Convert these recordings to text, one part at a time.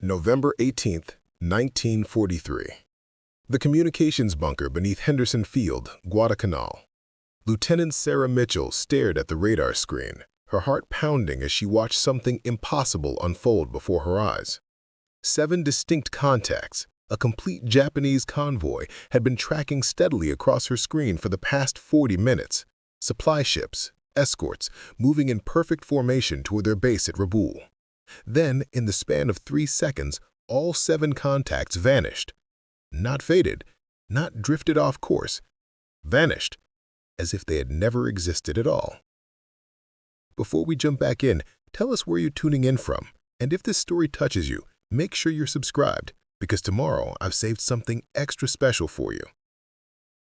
November 18, 1943. The communications bunker beneath Henderson Field, Guadalcanal. Lieutenant Sarah Mitchell stared at the radar screen, her heart pounding as she watched something impossible unfold before her eyes. 7 distinct contacts, a complete Japanese convoy, had been tracking steadily across her screen for the past 40 minutes. Supply ships, escorts, moving in perfect formation toward their base at Rabaul. Then, in the span of 3 seconds, all 7 contacts vanished. Not faded, not drifted off course. Vanished, as if they had never existed at all. Before we jump back in, tell us where you're tuning in from, and if this story touches you, make sure you're subscribed, because tomorrow I've saved something extra special for you.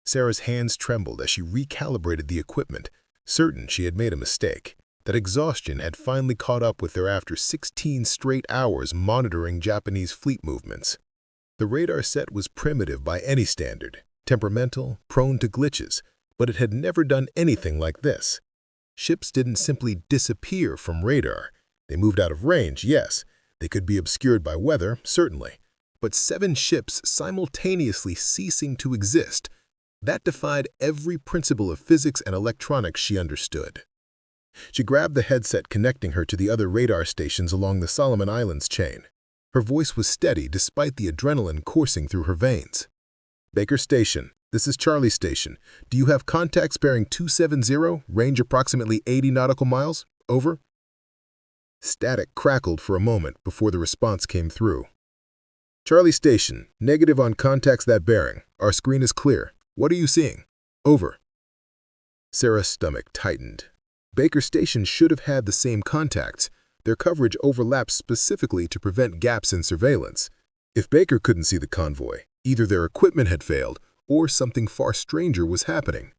Sarah's hands trembled as she recalibrated the equipment, certain she had made a mistake, that exhaustion had finally caught up with her after 16 straight hours monitoring Japanese fleet movements. The radar set was primitive by any standard, temperamental, prone to glitches, but it had never done anything like this. Ships didn't simply disappear from radar. They moved out of range, yes. They could be obscured by weather, certainly. But 7 ships simultaneously ceasing to exist, that defied every principle of physics and electronics she understood. She grabbed the headset connecting her to the other radar stations along the Solomon Islands chain. Her voice was steady despite the adrenaline coursing through her veins. "Baker Station, this is Charlie Station. Do you have contacts bearing 270, range approximately 80 nautical miles? Over." Static crackled for a moment before the response came through. "Charlie Station, negative on contacts that bearing. Our screen is clear. What are you seeing? Over." Sarah's stomach tightened. Baker Station should have had the same contacts. Their coverage overlapped specifically to prevent gaps in surveillance. If Baker couldn't see the convoy, either their equipment had failed or something far stranger was happening.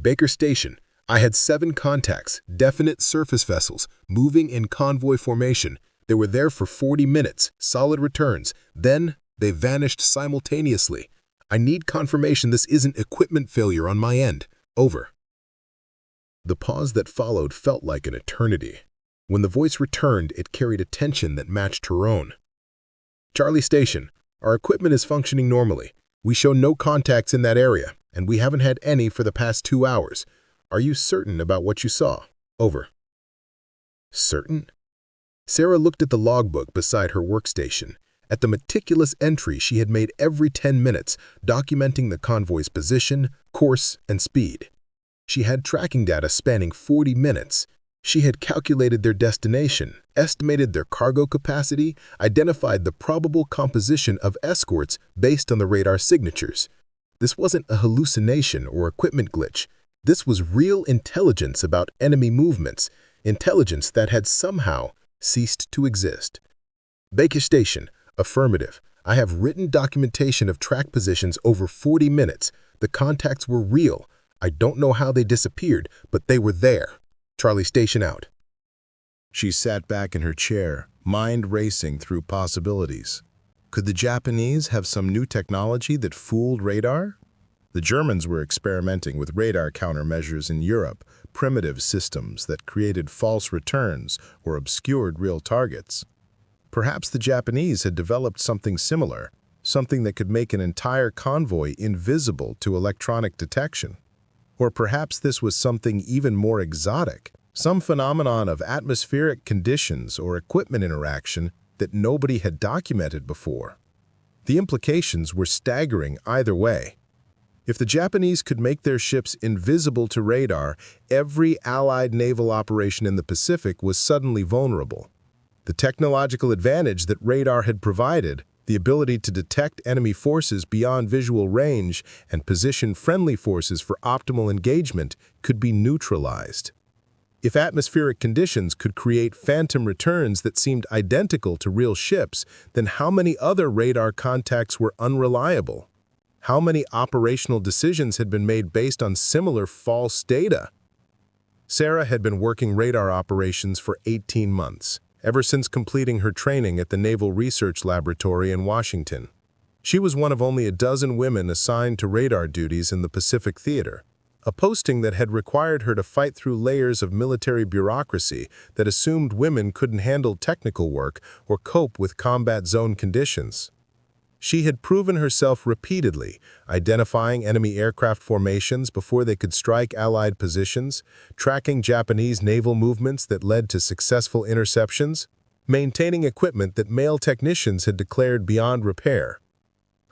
"Baker Station, I had 7 contacts, definite surface vessels, moving in convoy formation. They were there for 40 minutes, solid returns. Then they vanished simultaneously. I need confirmation this isn't equipment failure on my end. Over." The pause that followed felt like an eternity. When the voice returned, it carried a tension that matched her own. "Charlie Station, our equipment is functioning normally. We show no contacts in that area, and we haven't had any for the past 2 hours. Are you certain about what you saw? Over." Certain? Sarah looked at the logbook beside her workstation, at the meticulous entry she had made every 10 minutes, documenting the convoy's position, course, and speed. She had tracking data spanning 40 minutes. She had calculated their destination, estimated their cargo capacity, identified the probable composition of escorts based on the radar signatures. This wasn't a hallucination or equipment glitch. This was real intelligence about enemy movements, intelligence that had somehow ceased to exist. "Baker Station, affirmative. I have written documentation of track positions over 40 minutes. The contacts were real. I don't know how they disappeared, but they were there. Charlie Station out." She sat back in her chair, mind racing through possibilities. Could the Japanese have some new technology that fooled radar? The Germans were experimenting with radar countermeasures in Europe, primitive systems that created false returns or obscured real targets. Perhaps the Japanese had developed something similar, something that could make an entire convoy invisible to electronic detection. Or perhaps this was something even more exotic, some phenomenon of atmospheric conditions or equipment interaction that nobody had documented before. The implications were staggering either way. If the Japanese could make their ships invisible to radar, every Allied naval operation in the Pacific was suddenly vulnerable. The technological advantage that radar had provided, the ability to detect enemy forces beyond visual range and position friendly forces for optimal engagement, could be neutralized. If atmospheric conditions could create phantom returns that seemed identical to real ships, then how many other radar contacts were unreliable? How many operational decisions had been made based on similar false data? Sarah had been working radar operations for 18 months. Ever since completing her training at the Naval Research Laboratory in Washington. She was one of only a dozen women assigned to radar duties in the Pacific Theater. a posting that had required her to fight through layers of military bureaucracy that assumed women couldn't handle technical work or cope with combat zone conditions. She had proven herself repeatedly, identifying enemy aircraft formations before they could strike Allied positions, tracking Japanese naval movements that led to successful interceptions, maintaining equipment that male technicians had declared beyond repair.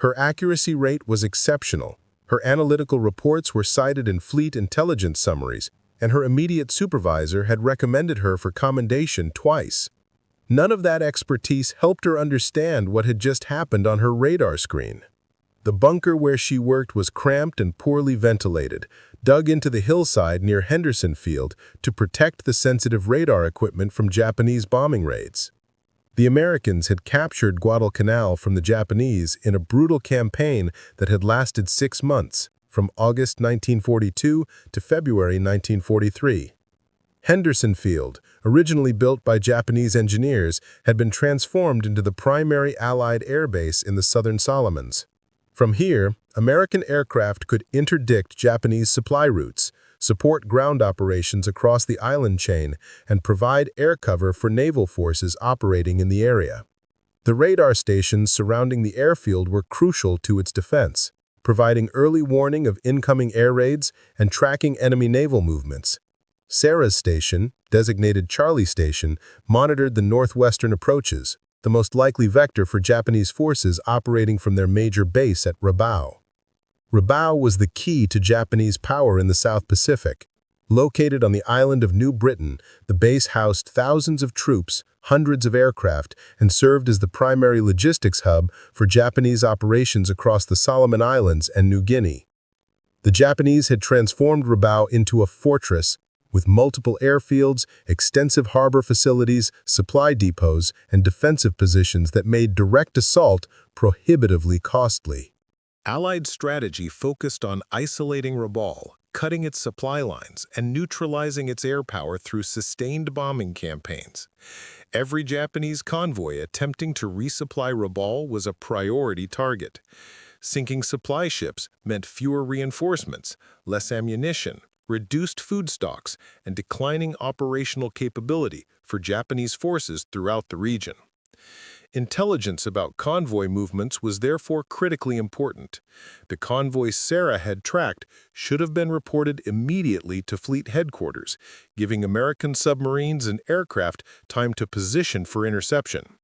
Her accuracy rate was exceptional. Her analytical reports were cited in fleet intelligence summaries, and her immediate supervisor had recommended her for commendation twice. None of that expertise helped her understand what had just happened on her radar screen. The bunker where she worked was cramped and poorly ventilated, dug into the hillside near Henderson Field to protect the sensitive radar equipment from Japanese bombing raids. The Americans had captured Guadalcanal from the Japanese in a brutal campaign that had lasted 6 months, from August 1942 to February 1943. Henderson Field, originally built by Japanese engineers, had been transformed into the primary Allied airbase in the Southern Solomons. From here, American aircraft could interdict Japanese supply routes, support ground operations across the island chain, and provide air cover for naval forces operating in the area. The radar stations surrounding the airfield were crucial to its defense, providing early warning of incoming air raids and tracking enemy naval movements. Sarah's station, designated Charlie Station, monitored the northwestern approaches, the most likely vector for Japanese forces operating from their major base at Rabaul. Rabaul was the key to Japanese power in the South Pacific. Located on the island of New Britain, the base housed thousands of troops, hundreds of aircraft, and served as the primary logistics hub for Japanese operations across the Solomon Islands and New Guinea. The Japanese had transformed Rabaul into a fortress, with multiple airfields, extensive harbor facilities, supply depots, and defensive positions that made direct assault prohibitively costly. Allied strategy focused on isolating Rabaul, cutting its supply lines, and neutralizing its air power through sustained bombing campaigns. Every Japanese convoy attempting to resupply Rabaul was a priority target. Sinking supply ships meant fewer reinforcements, less ammunition, reduced food stocks, and declining operational capability for Japanese forces throughout the region. Intelligence about convoy movements was therefore critically important. The convoys Sarah had tracked should have been reported immediately to fleet headquarters, giving American submarines and aircraft time to position for interception.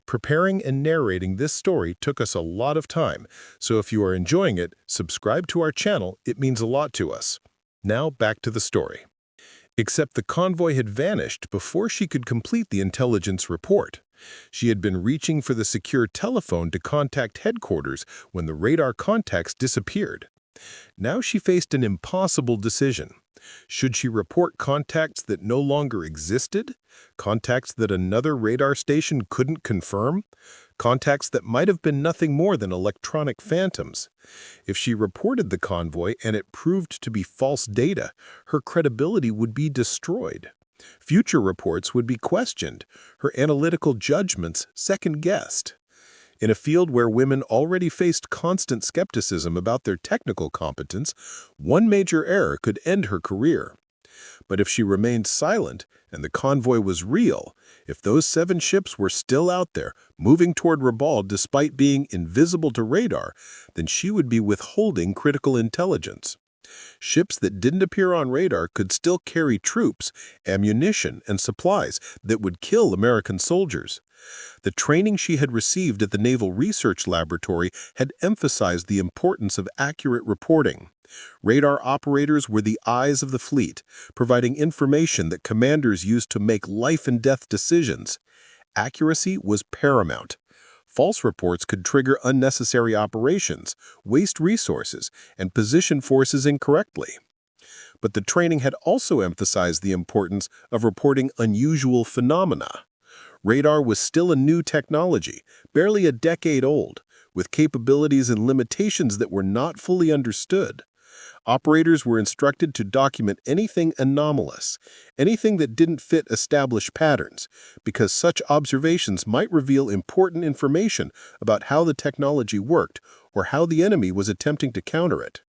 Preparing and narrating this story took us a lot of time, so if you are enjoying it, subscribe to our channel. It means a lot to us. Now back to the story. Except the convoy had vanished before she could complete the intelligence report. She had been reaching for the secure telephone to contact headquarters when the radar contacts disappeared. Now she faced an impossible decision. Should she report contacts that no longer existed? Contacts that another radar station couldn't confirm? Contacts that might have been nothing more than electronic phantoms. If she reported the convoy and it proved to be false data, her credibility would be destroyed. Future reports would be questioned, her analytical judgments second-guessed. In a field where women already faced constant skepticism about their technical competence, one major error could end her career. But if she remained silent and the convoy was real, if those 7 ships were still out there, moving toward Rabaul despite being invisible to radar, then she would be withholding critical intelligence. Ships that didn't appear on radar could still carry troops, ammunition, and supplies that would kill American soldiers. The training she had received at the Naval Research Laboratory had emphasized the importance of accurate reporting. Radar operators were the eyes of the fleet, providing information that commanders used to make life-and-death decisions. Accuracy was paramount. False reports could trigger unnecessary operations, waste resources, and position forces incorrectly. But the training had also emphasized the importance of reporting unusual phenomena. Radar was still a new technology, barely a decade old, with capabilities and limitations that were not fully understood. Operators were instructed to document anything anomalous, anything that didn't fit established patterns, because such observations might reveal important information about how the technology worked or how the enemy was attempting to counter it.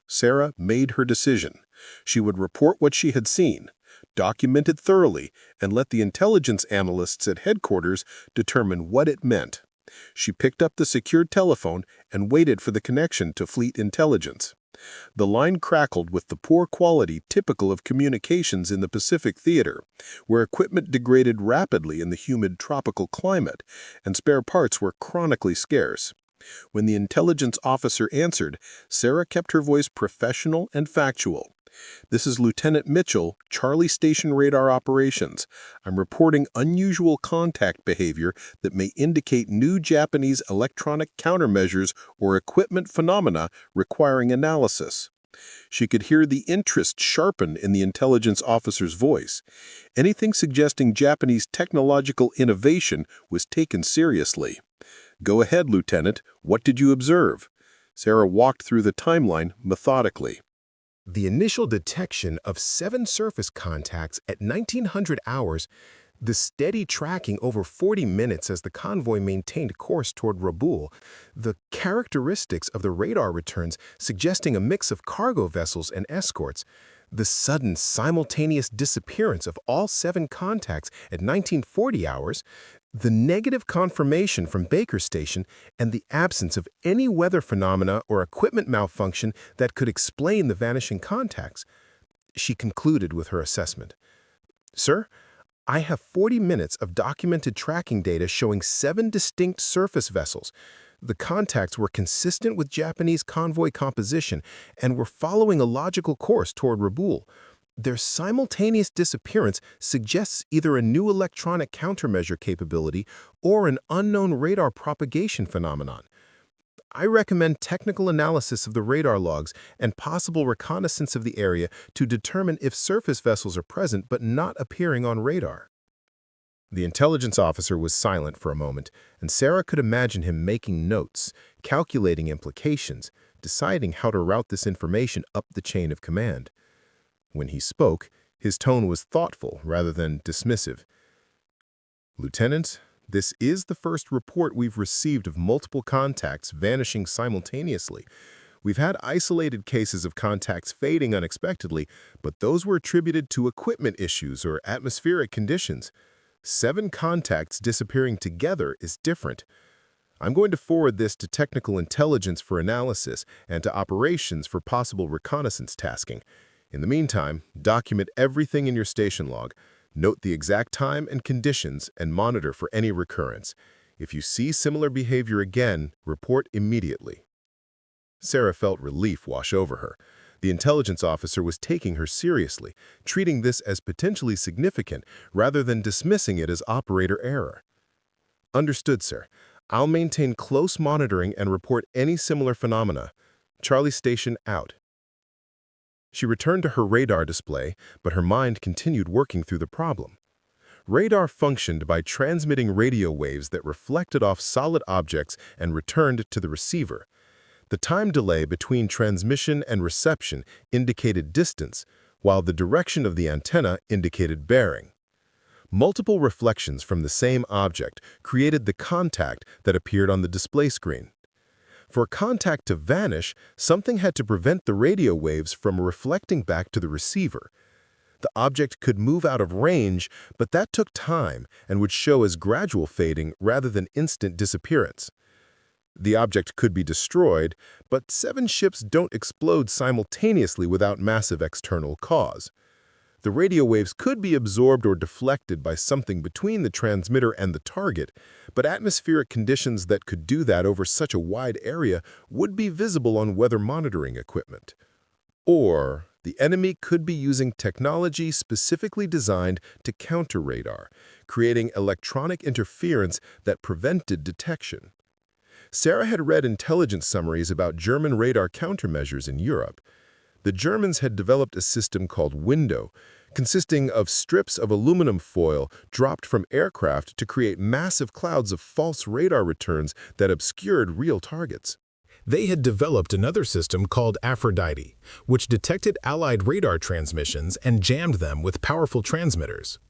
Sarah made her decision. She would report what she had seen, document it thoroughly, and let the intelligence analysts at headquarters determine what it meant. She picked up the secured telephone and waited for the connection to Fleet Intelligence. The line crackled with the poor quality typical of communications in the Pacific Theater, where equipment degraded rapidly in the humid tropical climate, and spare parts were chronically scarce. When the intelligence officer answered, Sarah kept her voice professional and factual. "This is Lieutenant Mitchell, Charlie Station Radar Operations. I'm reporting unusual contact behavior that may indicate new Japanese electronic countermeasures or equipment phenomena requiring analysis." She could hear the interest sharpen in the intelligence officer's voice. Anything suggesting Japanese technological innovation was taken seriously. "Go ahead, Lieutenant. What did you observe?" Sarah walked through the timeline methodically. The initial detection of 7 surface contacts at 1900 hours, the steady tracking over 40 minutes as the convoy maintained course toward Rabaul, the characteristics of the radar returns suggesting a mix of cargo vessels and escorts, the sudden simultaneous disappearance of all 7 contacts at 1940 hours, the negative confirmation from Baker Station, and the absence of any weather phenomena or equipment malfunction that could explain the vanishing contacts. She concluded with her assessment. "Sir, I have 40 minutes of documented tracking data showing 7 distinct surface vessels. The contacts were consistent with Japanese convoy composition and were following a logical course toward Rabaul. Their simultaneous disappearance suggests either a new electronic countermeasure capability or an unknown radar propagation phenomenon. I recommend technical analysis of the radar logs and possible reconnaissance of the area to determine if surface vessels are present but not appearing on radar." The intelligence officer was silent for a moment, and Sarah could imagine him making notes, calculating implications, deciding how to route this information up the chain of command. When he spoke, his tone was thoughtful rather than dismissive. "Lieutenant, this is the first report we've received of multiple contacts vanishing simultaneously. We've had isolated cases of contacts fading unexpectedly, but those were attributed to equipment issues or atmospheric conditions. 7 contacts disappearing together is different. I'm going to forward this to technical intelligence for analysis and to operations for possible reconnaissance tasking. In the meantime, document everything in your station log. Note the exact time and conditions and monitor for any recurrence. If you see similar behavior again, report immediately." Sarah felt relief wash over her. The intelligence officer was taking her seriously, treating this as potentially significant rather than dismissing it as operator error. "Understood, sir. I'll maintain close monitoring and report any similar phenomena. Charlie Station out." She returned to her radar display, but her mind continued working through the problem. Radar functioned by transmitting radio waves that reflected off solid objects and returned to the receiver. The time delay between transmission and reception indicated distance, while the direction of the antenna indicated bearing. Multiple reflections from the same object created the contact that appeared on the display screen. For a contact to vanish, something had to prevent the radio waves from reflecting back to the receiver. The object could move out of range, but that took time and would show as gradual fading rather than instant disappearance. The object could be destroyed, but 7 ships don't explode simultaneously without massive external cause. The radio waves could be absorbed or deflected by something between the transmitter and the target, but atmospheric conditions that could do that over such a wide area would be visible on weather monitoring equipment. Or the enemy could be using technology specifically designed to counter radar, creating electronic interference that prevented detection. Sarah had read intelligence summaries about German radar countermeasures in Europe. The Germans had developed a system called Window, consisting of strips of aluminum foil dropped from aircraft to create massive clouds of false radar returns that obscured real targets. They had developed another system called Aphrodite, which detected Allied radar transmissions and jammed them with powerful transmitters.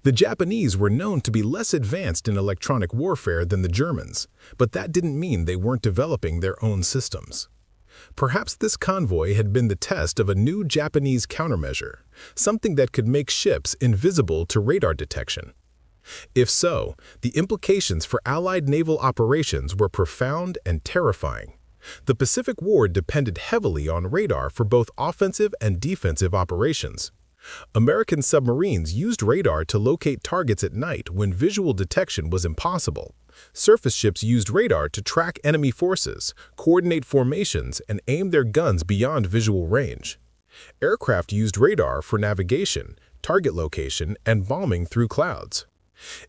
The Japanese were known to be less advanced in electronic warfare than the Germans, but that didn't mean they weren't developing their own systems. Perhaps this convoy had been the test of a new Japanese countermeasure, something that could make ships invisible to radar detection. If so, the implications for Allied naval operations were profound and terrifying. The Pacific War depended heavily on radar for both offensive and defensive operations. American submarines used radar to locate targets at night when visual detection was impossible. Surface ships used radar to track enemy forces, coordinate formations, and aim their guns beyond visual range. Aircraft used radar for navigation, target location, and bombing through clouds.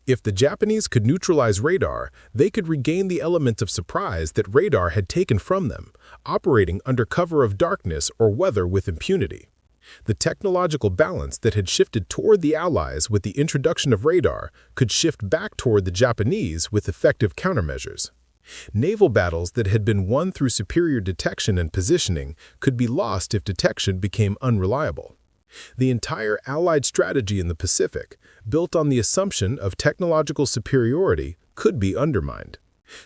If the Japanese could neutralize radar, they could regain the element of surprise that radar had taken from them, operating under cover of darkness or weather with impunity. The technological balance that had shifted toward the Allies with the introduction of radar could shift back toward the Japanese with effective countermeasures. Naval battles that had been won through superior detection and positioning could be lost if detection became unreliable. The entire Allied strategy in the Pacific, built on the assumption of technological superiority, could be undermined.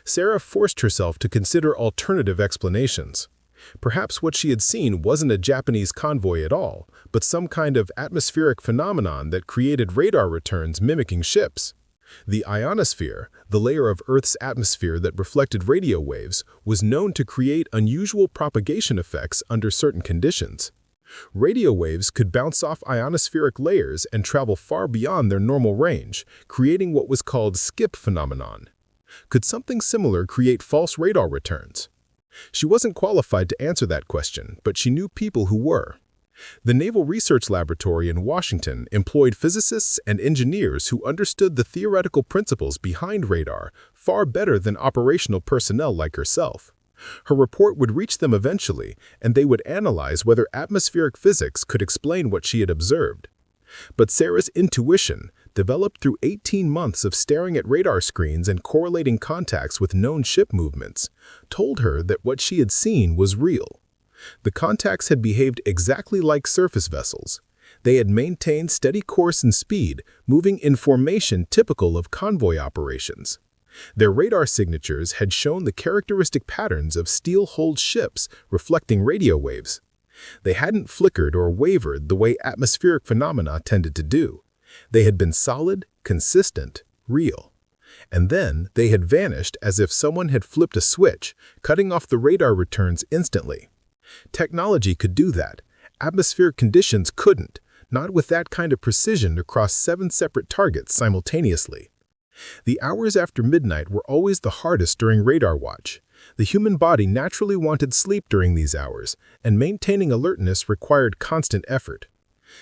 Sarah forced herself to consider alternative explanations. Perhaps what she had seen wasn't a Japanese convoy at all, but some kind of atmospheric phenomenon that created radar returns mimicking ships. The ionosphere, the layer of Earth's atmosphere that reflected radio waves, was known to create unusual propagation effects under certain conditions. Radio waves could bounce off ionospheric layers and travel far beyond their normal range, creating what was called skip phenomenon. Could something similar create false radar returns? She wasn't qualified to answer that question, but she knew people who were. The Naval Research Laboratory in Washington employed physicists and engineers who understood the theoretical principles behind radar far better than operational personnel like herself. Her report would reach them eventually, and they would analyze whether atmospheric physics could explain what she had observed. But Sarah's intuition, developed through 18 months of staring at radar screens and correlating contacts with known ship movements, told her that what she had seen was real. The contacts had behaved exactly like surface vessels. They had maintained steady course and speed, moving in formation typical of convoy operations. Their radar signatures had shown the characteristic patterns of steel-hulled ships reflecting radio waves. They hadn't flickered or wavered the way atmospheric phenomena tended to do. They had been solid, consistent, real. And then they had vanished as if someone had flipped a switch, cutting off the radar returns instantly. Technology could do that. Atmospheric conditions couldn't, not with that kind of precision across 7 separate targets simultaneously. The hours after midnight were always the hardest during radar watch. The human body naturally wanted sleep during these hours, and maintaining alertness required constant effort.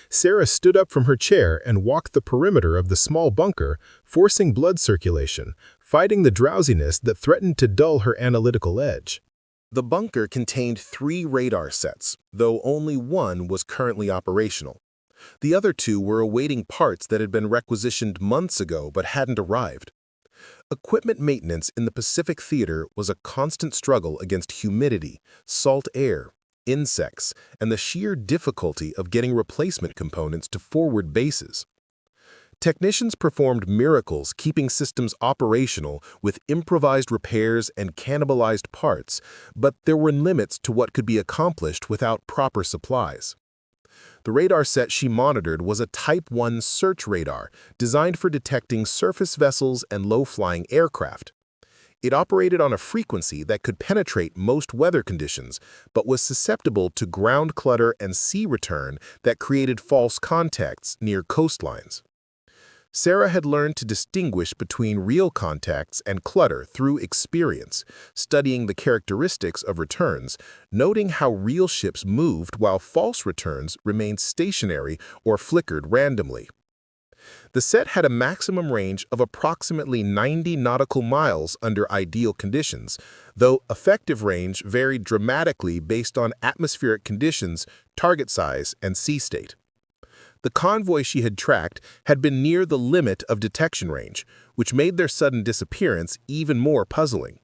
Sarah stood up from her chair and walked the perimeter of the small bunker, forcing blood circulation, fighting the drowsiness that threatened to dull her analytical edge. The bunker contained 3 radar sets, though only one was currently operational. The other 2 were awaiting parts that had been requisitioned months ago but hadn't arrived. Equipment maintenance in the Pacific Theater was a constant struggle against humidity, salt air, insects, and the sheer difficulty of getting replacement components to forward bases. Technicians performed miracles keeping systems operational with improvised repairs and cannibalized parts, but there were limits to what could be accomplished without proper supplies. The radar set she monitored was a Type 1 search radar designed for detecting surface vessels and low-flying aircraft. It operated on a frequency that could penetrate most weather conditions, but was susceptible to ground clutter and sea return that created false contacts near coastlines. Sarah had learned to distinguish between real contacts and clutter through experience, studying the characteristics of returns, noting how real ships moved while false returns remained stationary or flickered randomly. The set had a maximum range of approximately 90 nautical miles under ideal conditions, though effective range varied dramatically based on atmospheric conditions, target size, and sea state. The convoy she had tracked had been near the limit of detection range, which made their sudden disappearance even more puzzling.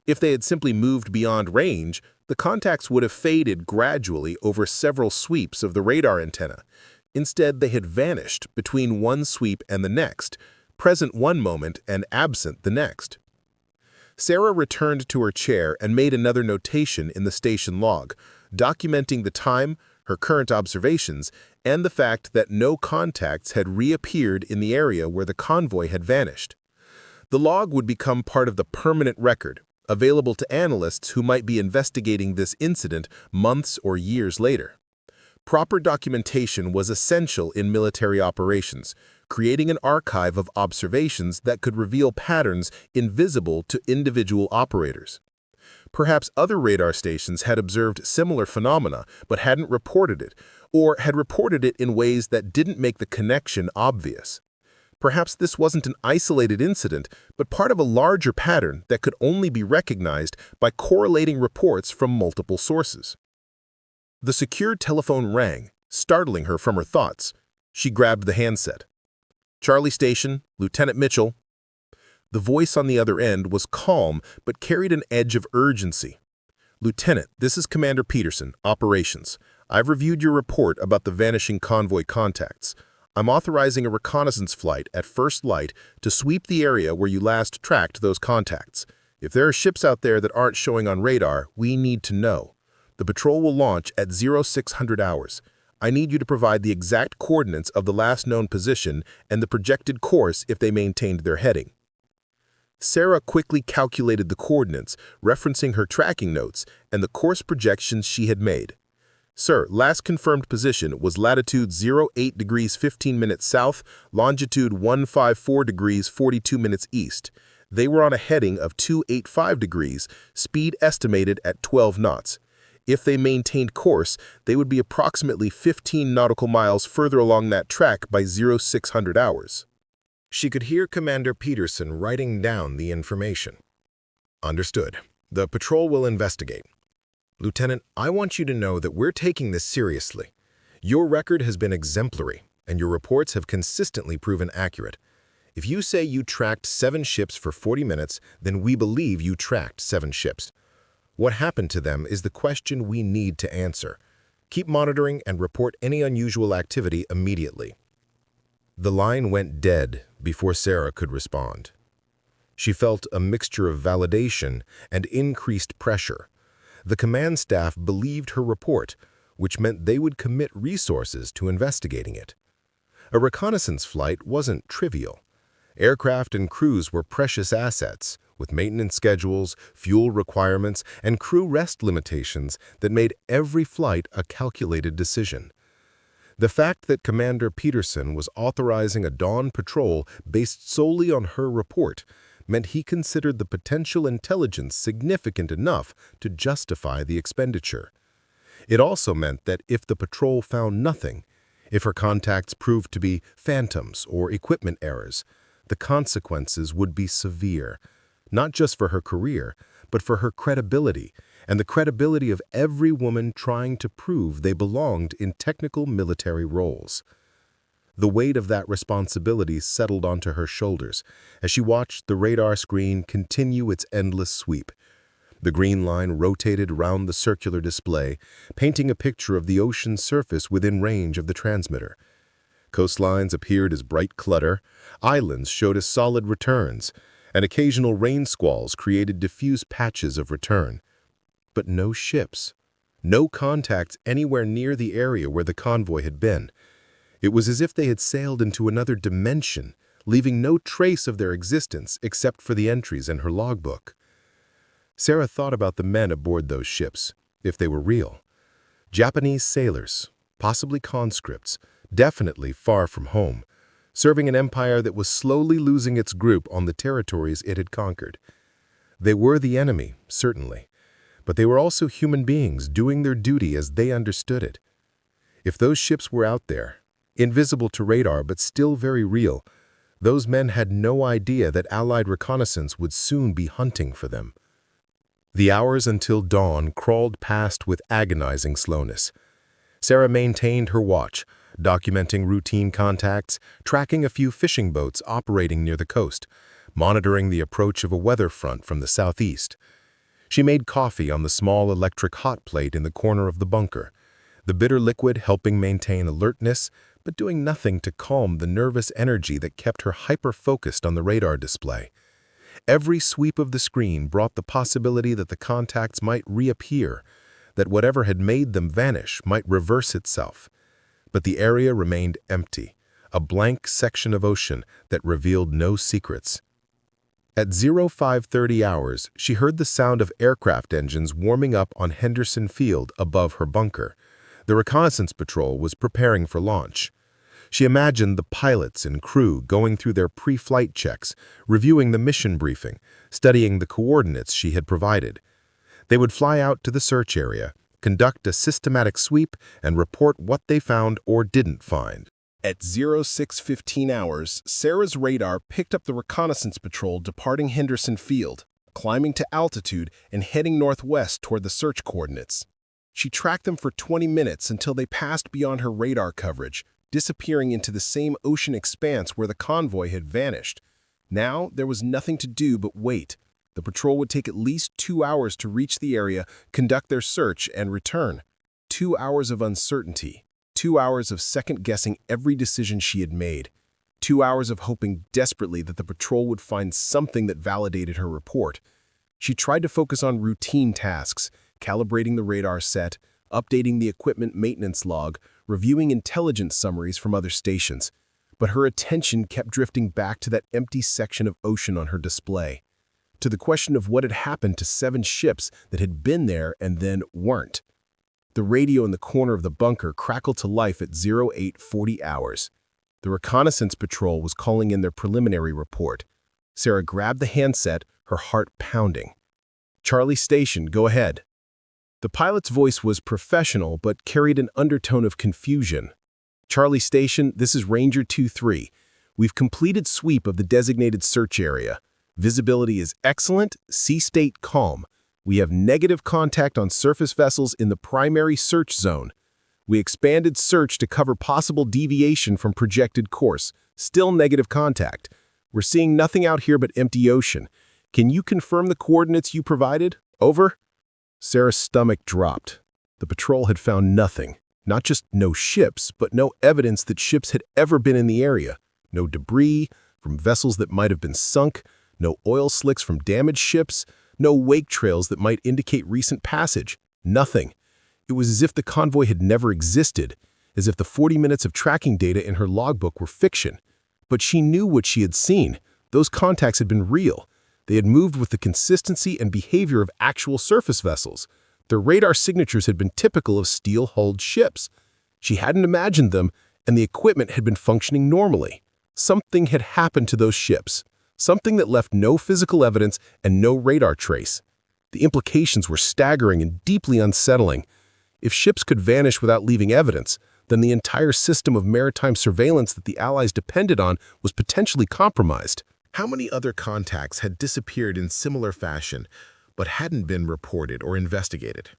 If they had simply moved beyond range, the contacts would have faded gradually over several sweeps of the radar antenna. Instead, they had vanished between one sweep and the next, present one moment and absent the next. Sarah returned to her chair and made another notation in the station log, documenting the time, her current observations, and the fact that no contacts had reappeared in the area where the convoy had vanished. The log would become part of the permanent record, available to analysts who might be investigating this incident months or years later. Proper documentation was essential in military operations, creating an archive of observations that could reveal patterns invisible to individual operators. Perhaps other radar stations had observed similar phenomena but hadn't reported it, or had reported it in ways that didn't make the connection obvious. Perhaps this wasn't an isolated incident, but part of a larger pattern that could only be recognized by correlating reports from multiple sources. The secured telephone rang, startling her from her thoughts. She grabbed the handset. "Charlie Station, Lieutenant Mitchell." The voice on the other end was calm but carried an edge of urgency. "Lieutenant, this is Commander Peterson, Operations. I've reviewed your report about the vanishing convoy contacts. I'm authorizing a reconnaissance flight at first light to sweep the area where you last tracked those contacts. If there are ships out there that aren't showing on radar, we need to know. The patrol will launch at 0600 hours. I need you to provide the exact coordinates of the last known position and the projected course if they maintained their heading." Sarah quickly calculated the coordinates, referencing her tracking notes and the course projections she had made. "Sir, last confirmed position was latitude 08 degrees 15 minutes south, longitude 154 degrees 42 minutes east. They were on a heading of 285 degrees, speed estimated at 12 knots. If they maintained course, they would be approximately 15 nautical miles further along that track by 0600 hours. She could hear Commander Peterson writing down the information. "Understood. The patrol will investigate. Lieutenant, I want you to know that we're taking this seriously. Your record has been exemplary, and your reports have consistently proven accurate. If you say you tracked 7 ships for 40 minutes, then we believe you tracked 7 ships. What happened to them is the question we need to answer. Keep monitoring and report any unusual activity immediately." The line went dead before Sarah could respond. She felt a mixture of validation and increased pressure. The command staff believed her report, which meant they would commit resources to investigating it. A reconnaissance flight wasn't trivial. Aircraft and crews were precious assets, with maintenance schedules, fuel requirements, and crew rest limitations that made every flight a calculated decision. The fact that Commander Peterson was authorizing a dawn patrol based solely on her report meant he considered the potential intelligence significant enough to justify the expenditure. It also meant that if the patrol found nothing, if her contacts proved to be phantoms or equipment errors, the consequences would be severe, not just for her career, but for her credibility and the credibility of every woman trying to prove they belonged in technical military roles. The weight of that responsibility settled onto her shoulders as she watched the radar screen continue its endless sweep. The green line rotated around the circular display, painting a picture of the ocean surface within range of the transmitter. Coastlines appeared as bright clutter, islands showed as solid returns, and occasional rain squalls created diffuse patches of return. But no ships, no contacts anywhere near the area where the convoy had been. It was as if they had sailed into another dimension, leaving no trace of their existence except for the entries in her logbook. Sarah thought about the men aboard those ships, if they were real. Japanese sailors, possibly conscripts, definitely far from home, serving an empire that was slowly losing its grip on the territories it had conquered. They were the enemy, certainly, but they were also human beings doing their duty as they understood it. If those ships were out there, invisible to radar but still very real, those men had no idea that Allied reconnaissance would soon be hunting for them. The hours until dawn crawled past with agonizing slowness. Sarah maintained her watch, documenting routine contacts, tracking a few fishing boats operating near the coast, monitoring the approach of a weather front from the southeast. She made coffee on the small electric hot plate in the corner of the bunker, the bitter liquid helping maintain alertness, but doing nothing to calm the nervous energy that kept her hyper-focused on the radar display. Every sweep of the screen brought the possibility that the contacts might reappear, that whatever had made them vanish might reverse itself. But the area remained empty, a blank section of ocean that revealed no secrets. At 0530 hours, she heard the sound of aircraft engines warming up on Henderson Field above her bunker. The reconnaissance patrol was preparing for launch. She imagined the pilots and crew going through their pre-flight checks, reviewing the mission briefing, studying the coordinates she had provided. They would fly out to the search area, conduct a systematic sweep, and report what they found or didn't find. At 0615 hours, Sarah's radar picked up the reconnaissance patrol departing Henderson Field, climbing to altitude and heading northwest toward the search coordinates. She tracked them for 20 minutes until they passed beyond her radar coverage, disappearing into the same ocean expanse where the convoy had vanished. Now, there was nothing to do but wait. The patrol would take at least 2 hours to reach the area, conduct their search, and return. 2 hours of uncertainty. 2 hours of second-guessing every decision she had made. 2 hours of hoping desperately that the patrol would find something that validated her report. She tried to focus on routine tasks, calibrating the radar set, updating the equipment maintenance log, reviewing intelligence summaries from other stations. But her attention kept drifting back to that empty section of ocean on her display, to the question of what had happened to 7 ships that had been there and then weren't. The radio in the corner of the bunker crackled to life at 0840 hours. The reconnaissance patrol was calling in their preliminary report. Sarah grabbed the handset, her heart pounding. "Charlie Station, go ahead." The pilot's voice was professional but carried an undertone of confusion. "Charlie Station, this is Ranger 23. We've completed sweep of the designated search area. Visibility is excellent, sea state calm. We have negative contact on surface vessels in the primary search zone. We expanded search to cover possible deviation from projected course. Still negative contact. We're seeing nothing out here but empty ocean. Can you confirm the coordinates you provided? Over?" Sarah's stomach dropped. The patrol had found nothing. Not just no ships, but no evidence that ships had ever been in the area. No debris from vessels that might have been sunk, no oil slicks from damaged ships, no wake trails that might indicate recent passage. Nothing. It was as if the convoy had never existed, as if the 40 minutes of tracking data in her logbook were fiction. But she knew what she had seen. Those contacts had been real. They had moved with the consistency and behavior of actual surface vessels. Their radar signatures had been typical of steel-hulled ships. She hadn't imagined them, and the equipment had been functioning normally. Something had happened to those ships. Something that left no physical evidence and no radar trace. The implications were staggering and deeply unsettling. If ships could vanish without leaving evidence, then the entire system of maritime surveillance that the Allies depended on was potentially compromised. How many other contacts had disappeared in similar fashion, but hadn't been reported or investigated?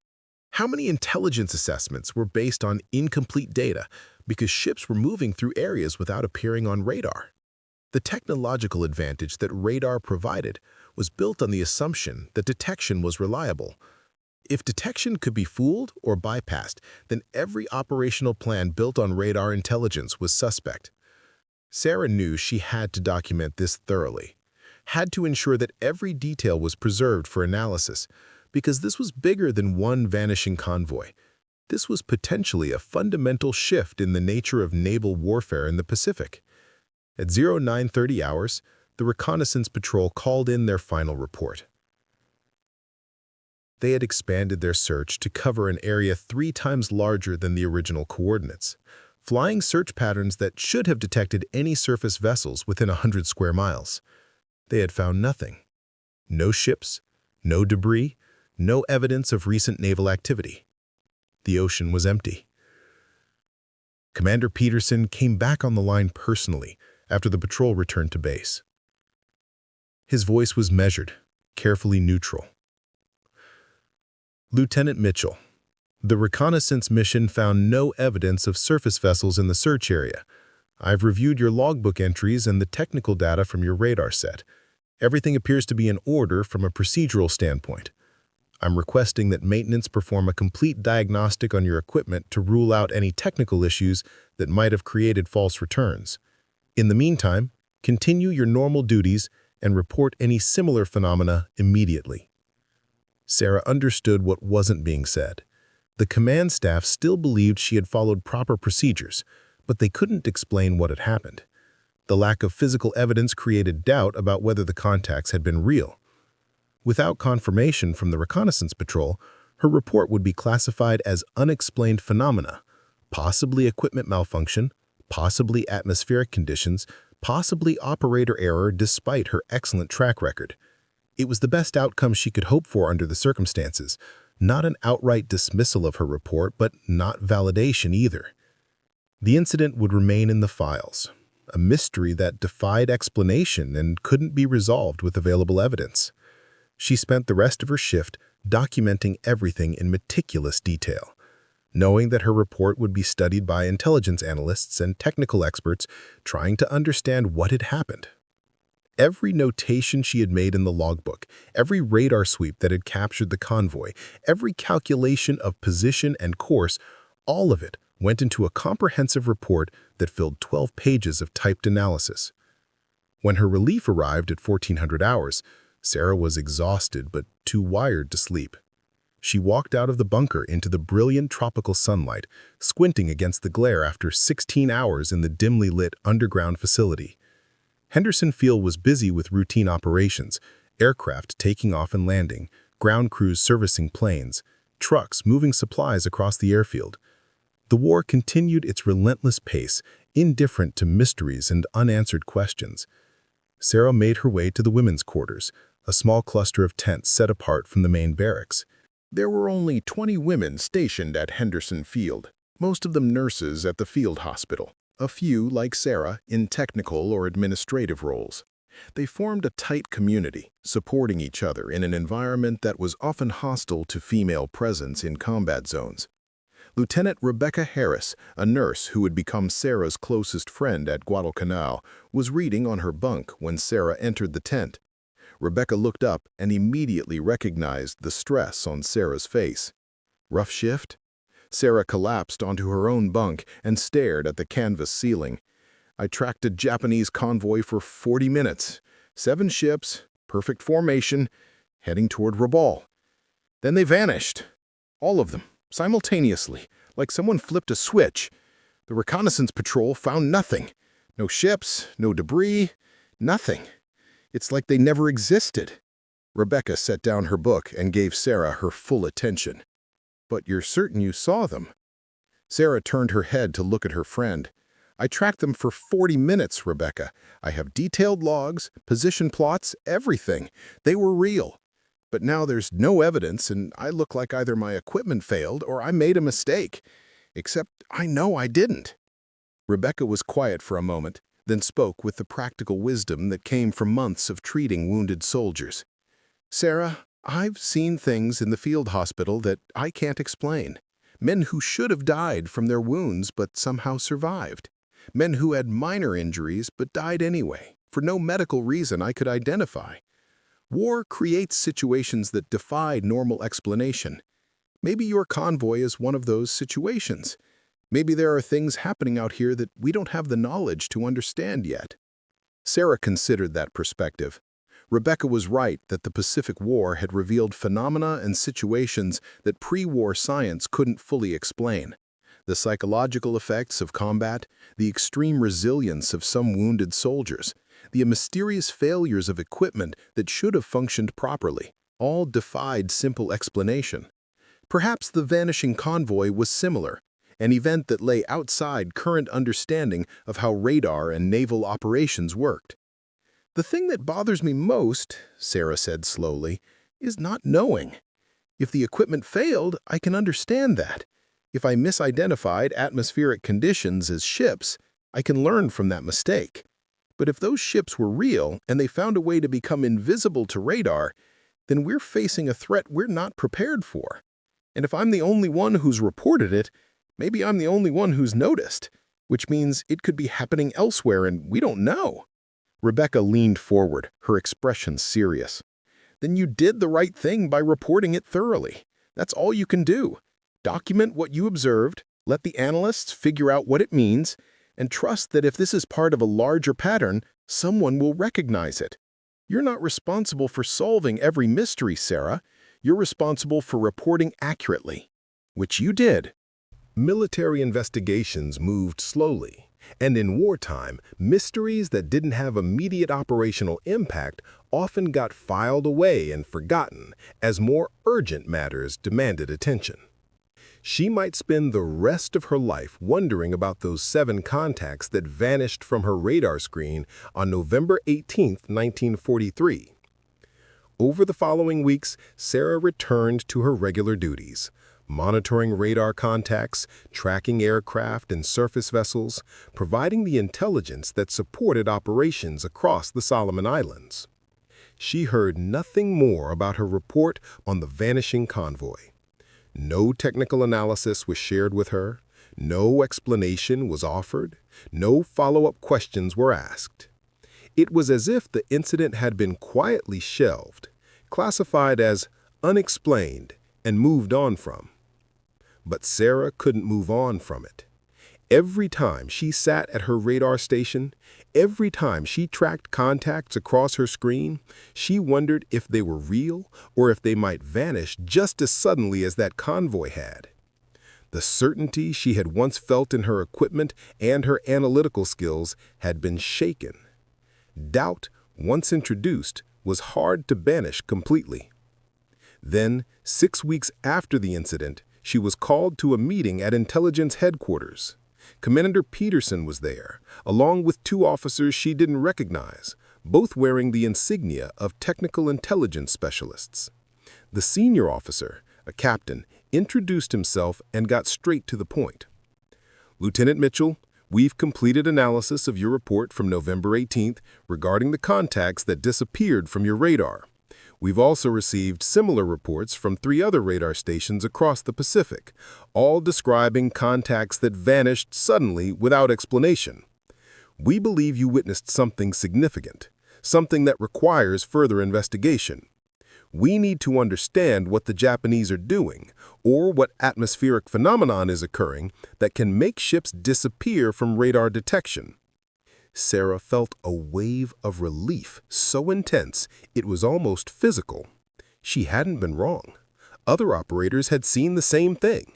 How many intelligence assessments were based on incomplete data because ships were moving through areas without appearing on radar? The technological advantage that radar provided was built on the assumption that detection was reliable. If detection could be fooled or bypassed, then every operational plan built on radar intelligence was suspect. Sarah knew she had to document this thoroughly, had to ensure that every detail was preserved for analysis, because this was bigger than one vanishing convoy. This was potentially a fundamental shift in the nature of naval warfare in the Pacific. At 0930 hours, the reconnaissance patrol called in their final report. They had expanded their search to cover an area 3 times larger than the original coordinates, flying search patterns that should have detected any surface vessels within 100 square miles. They had found nothing. No ships, no debris, no evidence of recent naval activity. The ocean was empty. Commander Peterson came back on the line personally after the patrol returned to base. His voice was measured, carefully neutral. "Lieutenant Mitchell, the reconnaissance mission found no evidence of surface vessels in the search area. I've reviewed your logbook entries and the technical data from your radar set. Everything appears to be in order from a procedural standpoint. I'm requesting that maintenance perform a complete diagnostic on your equipment to rule out any technical issues that might have created false returns. In the meantime, continue your normal duties and report any similar phenomena immediately. Sarah understood what wasn't being said. The command staff still believed she had followed proper procedures, but they couldn't explain what had happened. The lack of physical evidence created doubt about whether the contacts had been real. Without confirmation from the reconnaissance patrol, her report would be classified as unexplained phenomena, possibly equipment malfunction, possibly atmospheric conditions, possibly operator error despite her excellent track record. It was the best outcome she could hope for under the circumstances, not an outright dismissal of her report, but not validation either. The incident would remain in the files, a mystery that defied explanation and couldn't be resolved with available evidence. She spent the rest of her shift documenting everything in meticulous detail, knowing that her report would be studied by intelligence analysts and technical experts trying to understand what had happened. Every notation she had made in the logbook, every radar sweep that had captured the convoy, every calculation of position and course, all of it went into a comprehensive report that filled 12 pages of typed analysis. When her relief arrived at 1400 hours, Sarah was exhausted but too wired to sleep. She walked out of the bunker into the brilliant tropical sunlight, squinting against the glare after 16 hours in the dimly lit underground facility. Henderson Field was busy with routine operations, aircraft taking off and landing, ground crews servicing planes, trucks moving supplies across the airfield. The war continued its relentless pace, indifferent to mysteries and unanswered questions. Sarah made her way to the women's quarters, a small cluster of tents set apart from the main barracks. There were only 20 women stationed at Henderson Field, most of them nurses at the field hospital, a few, like Sarah, in technical or administrative roles. They formed a tight community, supporting each other in an environment that was often hostile to female presence in combat zones. Lieutenant Rebecca Harris, a nurse who would become Sarah's closest friend at Guadalcanal, was reading on her bunk when Sarah entered the tent. Rebecca looked up and immediately recognized the stress on Sarah's face. Rough shift? Sarah collapsed onto her own bunk and stared at the canvas ceiling. I tracked a Japanese convoy for 40 minutes. 7 ships, perfect formation, heading toward Rabaul. Then they vanished. All of them, simultaneously, like someone flipped a switch. The reconnaissance patrol found nothing. No ships, no debris, nothing. It's like they never existed. Rebecca set down her book and gave Sarah her full attention. But you're certain you saw them? Sarah turned her head to look at her friend. I tracked them for 40 minutes, Rebecca. I have detailed logs, position plots, everything. They were real. But now there's no evidence, and I look like either my equipment failed or I made a mistake. Except I know I didn't. Rebecca was quiet for a moment, then spoke with the practical wisdom that came from months of treating wounded soldiers. Sarah, I've seen things in the field hospital that I can't explain. Men who should have died from their wounds but somehow survived. Men who had minor injuries but died anyway, for no medical reason I could identify. War creates situations that defy normal explanation. Maybe your convoy is one of those situations. Maybe there are things happening out here that we don't have the knowledge to understand yet. Sarah considered that perspective. Rebecca was right that the Pacific War had revealed phenomena and situations that pre-war science couldn't fully explain. The psychological effects of combat, the extreme resilience of some wounded soldiers, the mysterious failures of equipment that should have functioned properly, all defied simple explanation. Perhaps the vanishing convoy was similar, an event that lay outside current understanding of how radar and naval operations worked. The thing that bothers me most, Sarah said slowly, is not knowing. If the equipment failed, I can understand that. If I misidentified atmospheric conditions as ships, I can learn from that mistake. But if those ships were real and they found a way to become invisible to radar, then we're facing a threat we're not prepared for. And if I'm the only one who's reported it, maybe I'm the only one who's noticed, which means it could be happening elsewhere and we don't know. Rebecca leaned forward, her expression serious. Then you did the right thing by reporting it thoroughly. That's all you can do. Document what you observed, let the analysts figure out what it means, and trust that if this is part of a larger pattern, someone will recognize it. You're not responsible for solving every mystery, Sarah. You're responsible for reporting accurately, which you did. Military investigations moved slowly, and in wartime, mysteries that didn't have immediate operational impact often got filed away and forgotten as more urgent matters demanded attention. She might spend the rest of her life wondering about those 7 contacts that vanished from her radar screen on November 18, 1943. Over the following weeks, Sarah returned to her regular duties, monitoring radar contacts, tracking aircraft and surface vessels, providing the intelligence that supported operations across the Solomon Islands. She heard nothing more about her report on the vanishing convoy. No technical analysis was shared with her, no explanation was offered, no follow-up questions were asked. It was as if the incident had been quietly shelved, classified as unexplained, and moved on from. But Sarah couldn't move on from it. Every time she sat at her radar station, every time she tracked contacts across her screen, she wondered if they were real or if they might vanish just as suddenly as that convoy had. The certainty she had once felt in her equipment and her analytical skills had been shaken. Doubt, once introduced, was hard to banish completely. Then, 6 weeks after the incident, she was called to a meeting at intelligence headquarters. Commander Peterson was there, along with 2 officers she didn't recognize, both wearing the insignia of technical intelligence specialists. The senior officer, a captain, introduced himself and got straight to the point. "Lieutenant Mitchell, we've completed analysis of your report from November 18th regarding the contacts that disappeared from your radar. We've also received similar reports from 3 other radar stations across the Pacific, all describing contacts that vanished suddenly without explanation. We believe you witnessed something significant, something that requires further investigation. We need to understand what the Japanese are doing, or what atmospheric phenomenon is occurring that can make ships disappear from radar detection." Sarah felt a wave of relief so intense it was almost physical. She hadn't been wrong. Other operators had seen the same thing.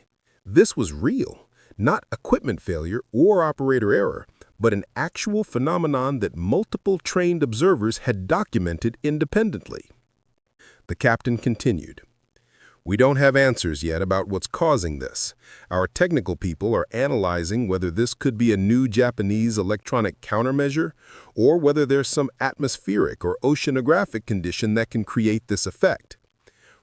This was real, not equipment failure or operator error, but an actual phenomenon that multiple trained observers had documented independently. The captain continued, "We don't have answers yet about what's causing this. Our technical people are analyzing whether this could be a new Japanese electronic countermeasure or whether there's some atmospheric or oceanographic condition that can create this effect.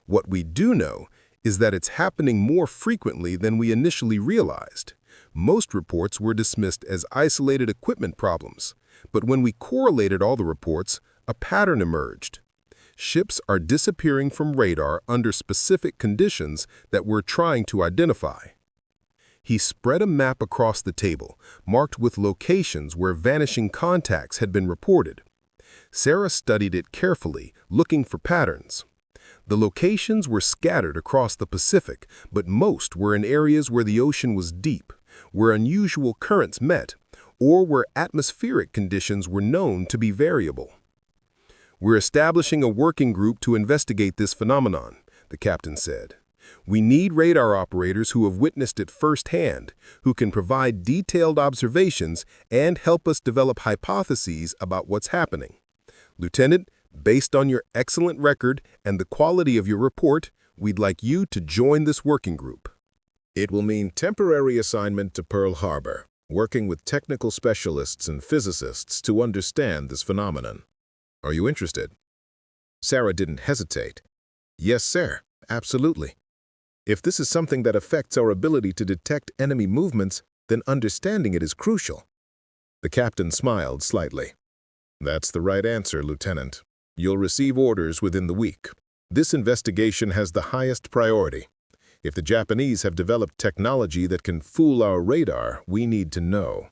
What we do know is that it's happening more frequently than we initially realized. Most reports were dismissed as isolated equipment problems, but when we correlated all the reports, a pattern emerged. Ships are disappearing from radar under specific conditions that we're trying to identify." He spread a map across the table, marked with locations where vanishing contacts had been reported. Sarah studied it carefully, looking for patterns. The locations were scattered across the Pacific, but most were in areas where the ocean was deep, where unusual currents met, or where atmospheric conditions were known to be variable. "We're establishing a working group to investigate this phenomenon," the captain said. "We need radar operators who have witnessed it firsthand, who can provide detailed observations and help us develop hypotheses about what's happening. Lieutenant, based on your excellent record and the quality of your report, we'd like you to join this working group." It will mean temporary assignment to Pearl Harbor, working with technical specialists and physicists to understand this phenomenon. Are you interested? Sarah didn't hesitate. "Yes, sir, absolutely. If this is something that affects our ability to detect enemy movements, then understanding it is crucial." The captain smiled slightly. "That's the right answer, Lieutenant. You'll receive orders within the week. This investigation has the highest priority. If the Japanese have developed technology that can fool our radar, we need to know.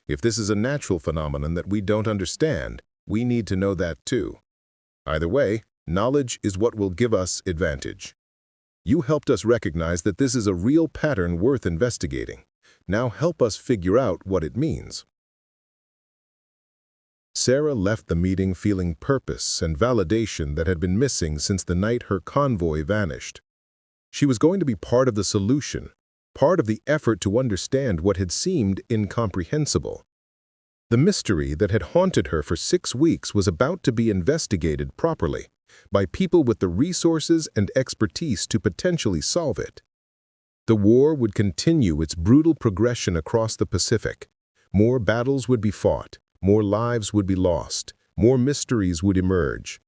If this is a natural phenomenon that we don't understand, we need to know that too. Either way, knowledge is what will give us advantage. You helped us recognize that this is a real pattern worth investigating. Now help us figure out what it means." Sarah left the meeting feeling purpose and validation that had been missing since the night her convoy vanished. She was going to be part of the solution, part of the effort to understand what had seemed incomprehensible. The mystery that had haunted her for 6 weeks was about to be investigated properly by people with the resources and expertise to potentially solve it. The war would continue its brutal progression across the Pacific. More battles would be fought, more lives would be lost, more mysteries would emerge.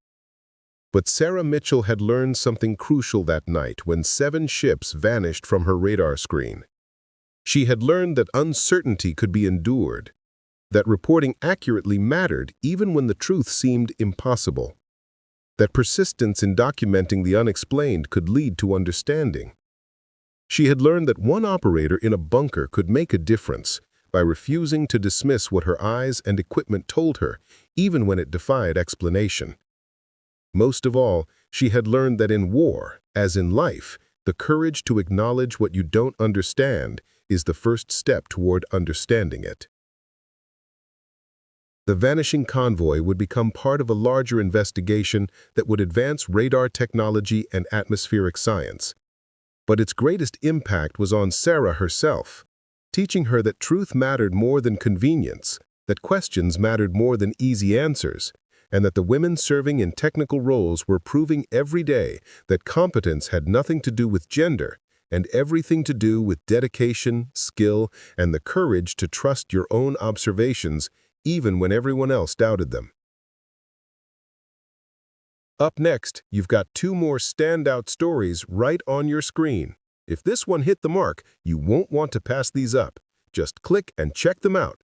But Sarah Mitchell had learned something crucial that night when 7 ships vanished from her radar screen. She had learned that uncertainty could be endured, that reporting accurately mattered even when the truth seemed impossible, that persistence in documenting the unexplained could lead to understanding. She had learned that one operator in a bunker could make a difference by refusing to dismiss what her eyes and equipment told her, even when it defied explanation. Most of all, she had learned that in war, as in life, the courage to acknowledge what you don't understand is the first step toward understanding it. The vanishing convoy would become part of a larger investigation that would advance radar technology and atmospheric science. But its greatest impact was on Sarah herself, teaching her that truth mattered more than convenience, that questions mattered more than easy answers, and that the women serving in technical roles were proving every day that competence had nothing to do with gender and everything to do with dedication, skill, and the courage to trust your own observations even when everyone else doubted them. Up next, you've got 2 more standout stories right on your screen. If this one hit the mark, you won't want to pass these up. Just click and check them out.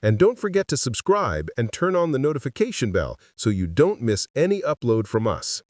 And don't forget to subscribe and turn on the notification bell so you don't miss any upload from us.